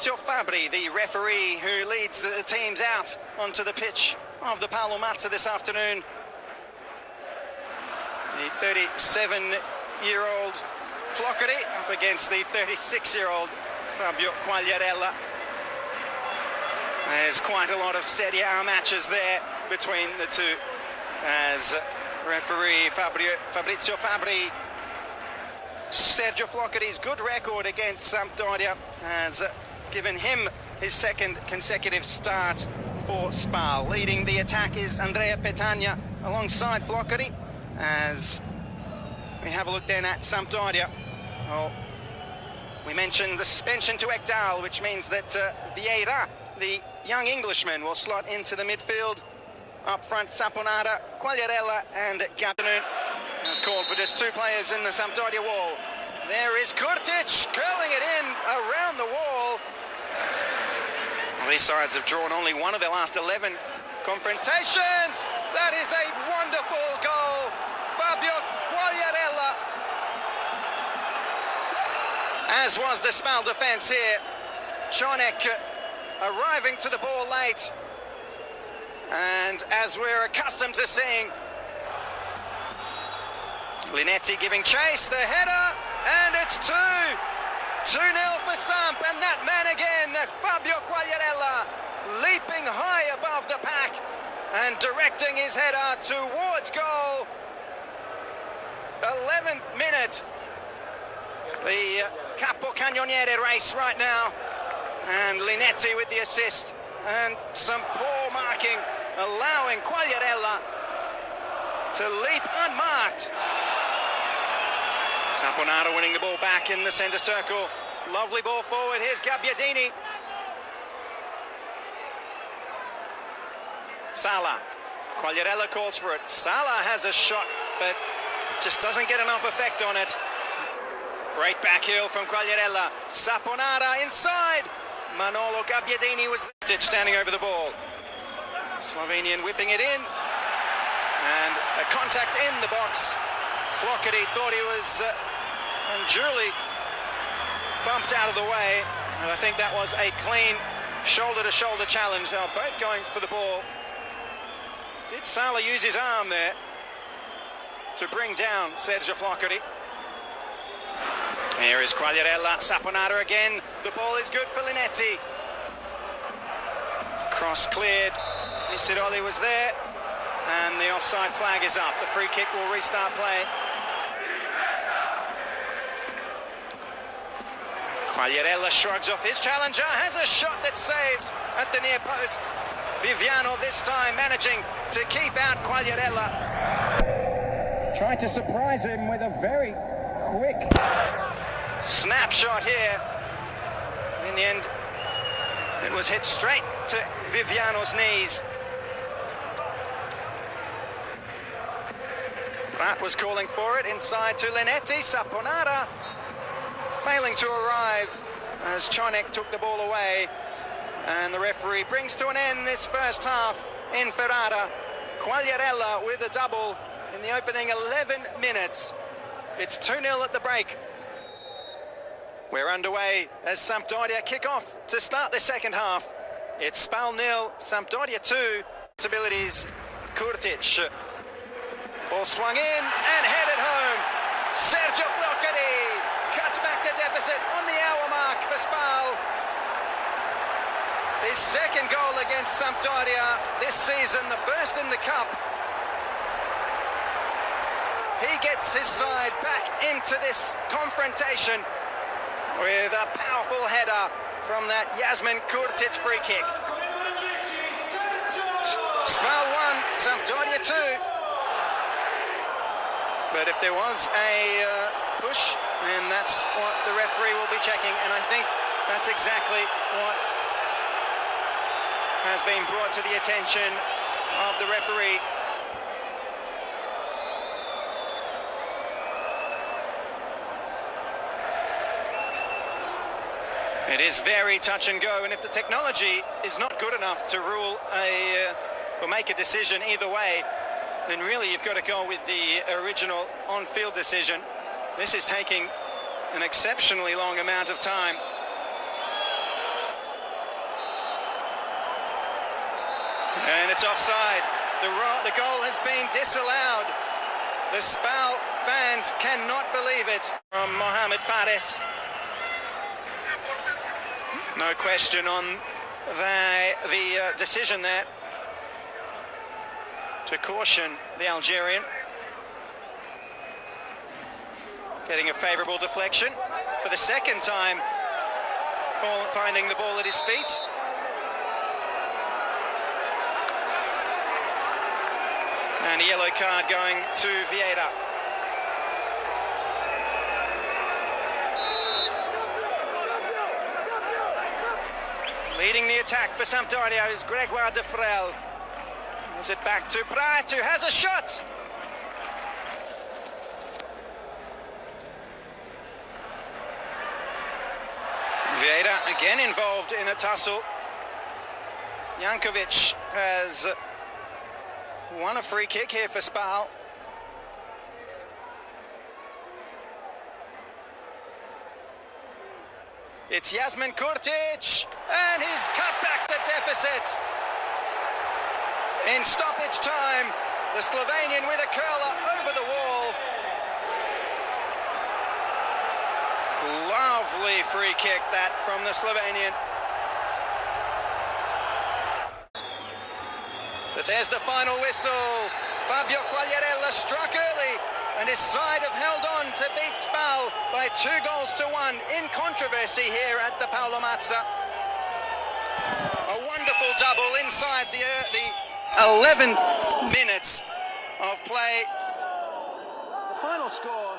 Fabrizio Fabbri, the referee who leads the teams out onto the pitch of the Paolo Mazza this afternoon. The 37-year-old Flocchery up against the 36-year-old Fabio Quagliarella. There's quite a lot of Serie A matches there between the two, as referee Fabrizio Fabbri, Sergio Flocchery's good record against Sampdoria has given him his second consecutive start for SPAL. Leading the attack is Andrea Petagna alongside Flocchery. As we have a look then at Sampdoria. Well, we mentioned the suspension to Ekdal, which means that Vieira, the young Englishman, will slot into the midfield. Up front, Saponara, Quagliarella and Gabinoon. Has called for just two players in the Sampdoria wall. There is Kurtic curling it in around the wall. Well, these sides have drawn only one of their last 11 confrontations. That is a wonderful goal. Fabio Quagliarella. As was the SPAL defence here. Čonek arriving to the ball late. And as we're accustomed to seeing, Linetti giving chase, the header, and it's 2-0 for Samp, and that man again, Fabio Quagliarella, leaping high above the pack and directing his header towards goal. 11th minute. The Capocannoniere race right now, and Linetti with the assist, and some poor marking, allowing Quagliarella to leap unmarked. Saponara winning the ball back in the centre circle. Lovely ball forward. Here's Gabbiadini. Sala. Quagliarella calls for it. Sala has a shot, but just doesn't get enough effect on it. Great back heel from Quagliarella. Saponara inside. Manolo Gabbiadini was standing over the ball. Slovenian whipping it in. And a contact in the box. Flocchery thought he was unduly bumped out of the way, and I think that was a clean shoulder-to-shoulder challenge. They were both going for the ball. Did Sala use his arm there to bring down Sergio Flocchery? Here is Quagliarella, Saponara again. The ball is good for Linetti. Cross cleared. Nisiroli was there. And the offside flag is up. The free kick will restart play. Quagliarella shrugs off his challenger, has a shot that's saved at the near post. Viviano this time managing to keep out Quagliarella. Tried to surprise him with a very quick snapshot here. In the end, it was hit straight to Viviano's knees. Pratt was calling for it inside to Linetti. Saponara failing to arrive as Čonek took the ball away. And the referee brings to an end this first half in Ferrara. Quagliarella with a double in the opening 11 minutes. It's 2-0 at the break. We're underway as Sampdoria kick off to start the second half. It's SPAL 0, Sampdoria 2. Possibilities, Kurtic. Ball swung in and headed home. Sergio Flocchery cuts back the deficit on the hour mark for SPAL. His second goal against Sampdoria this season, the first in the cup. He gets his side back into this confrontation with a powerful header from that Jasmin Kurtic free kick. SPAL 1, Sampdoria 2. But if there was a push, then that's what the referee will be checking. And I think that's exactly what has been brought to the attention of the referee. It is very touch and go, and if the technology is not good enough to rule or make a decision either way, then really you've got to go with the original on-field decision. This is taking an exceptionally long amount of time. And it's offside. The goal has been disallowed. The SPAL fans cannot believe it. From Mohamed Fares. No question on the decision there to caution the Algerian. Getting a favourable deflection for the second time, finding the ball at his feet. And a yellow card going to Vieira. Leading the attack for Sampdoria is Grégoire de Frel. Is it back to Prat, who has a shot? Vieira again involved in a tussle. Jankovic has won a free kick here for SPAL. It's Jasmin Kurtic, and he's cut back the deficit. In stoppage time, the Slovenian with a curler over the wall. Lovely free kick that from the Slovenian. But there's the final whistle. Fabio Quagliarella struck early, and his side have held on to beat SPAL by 2-1 in controversy here at the Paolo Mazza. A wonderful double inside the 11 minutes of play. The final score.